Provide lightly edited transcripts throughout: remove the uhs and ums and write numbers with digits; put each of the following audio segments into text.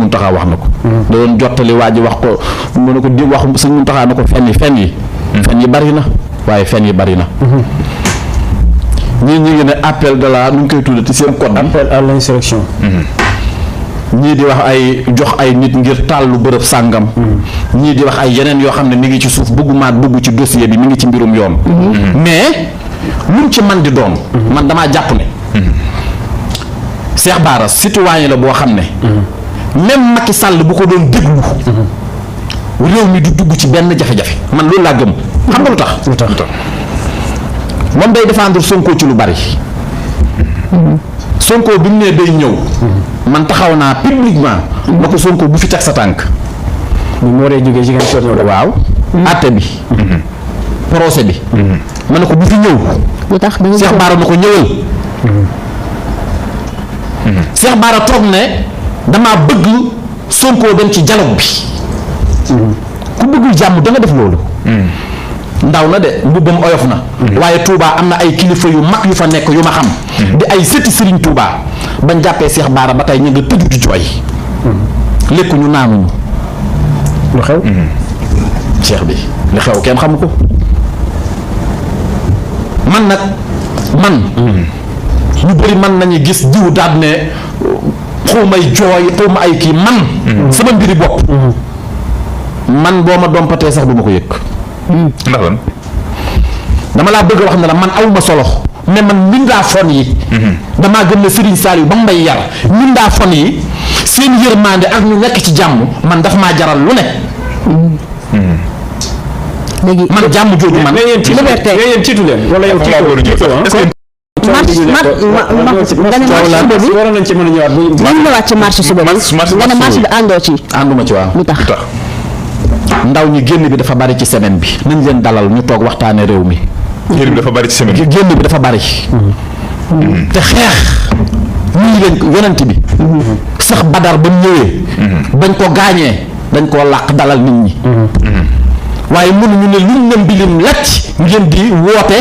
Mountakha wax na ko. da doon jottali waa ji wax ko mu ne ko di wax sëñ Mountakha na ko fen yi bari na waaye fen yi bari na. ñii ñu ngi ne appel de la nu ngi koy tuddati seen code bi. appel à l'insurrection. ñii di wax ay jox ay nit ngir tàllu bërëb sàngam. ñii di wax ay yeneen yoo xam ne mi ngi ci suuf bëgguma dugg ci dossier bi mi ngi ci mbirum yoon. mais lu mu ci man di doon. man damaa jàpp ne. Cheikh Bara citoyen la boo xam ne. même Macky Sall bu ko doon déglu. réew mi du dugg ci benn jafe-jafe man loolu laa gëm. xam nga lu tax. moom day défendre Sonko ci lu bari. Sonko bi mu nee day ñëw. man taxaw naa publiquement. na ko Sonko bu fi teg sa tànk. bu mu waree jógee Ziguinchor ñëw waaw. àtte bi. procès bi. ma ne ko bu fi ñëw. lu tax Cheikh Bara na ko ñëwal. Cheikh Bara toog ne damaa bëgg Sonko dem ci dialogue bi. ku bëggul jàmm da nga def loolu. ndaw na de mbubbam oyof na. waaye Touba am na ay kilifa yu mag yu fa nekk yu ma xam. di ay sëti Serigne Touba bañ jàppee Cheikh Bara ba tey ñu nga tëju di jooy. lekkuñu naanuñu. lu xew. Cheikh bi li xew kenn xamu ko. man nag ñu bëri man nañu gis jiw daal ne xaw may jooy xaw ma ay kii man. sama mbiri bopp. man boo ma dompatee sax du ma ko yëg. ndax lan. dama laa bëgg a wax ne la man awuma solo mais man mbindaa fon yi. damaa gëm ne Serigne Saliou ba mu may yar mbindaa fon yi seen yërmande ak ñu nekk ci jàmm man daf maa jaral lu ne. léegi man jàmm jooju man. liberté yéen tiitu leen wala yow waroon nañ ci mën a ñëwaat bu ñu ñëwaat ci marche suba bi nga ne marche bi àndoo ci. ànduma ci waaw lu tax. ndaw ñi génn bi dafa bari ci semaine bi nañ leen dalal ñu toog waxtaane réew mi. génn bi dafa bari ci semaine bi. génn bi dafa bari. te xeex ñu leen yonent bi. sax Badar ba mu ñëwee. bañ ko gaañee dañ koo làq dalal nit ñi. waaye mënuñu ne luñ leen bilim lacc ngeen di woote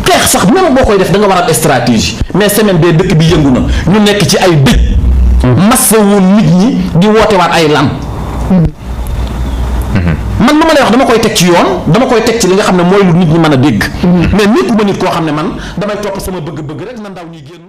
xeex sax même boo koy def da nga war a stratégie mais semaine bee dëkk bi yëngu na ñu nekk ci ay dëj. massa woon nit ñi di woote waat ay lan. man lu ma lay wax dama koy teg ci yoon dama koy teg ci li nga xam ne mooy lu nit ñi mën a dégg. mais nit ku ma nit koo xam ne man damay topp sama bëgg-bëgg rek na ndaw ñi génn.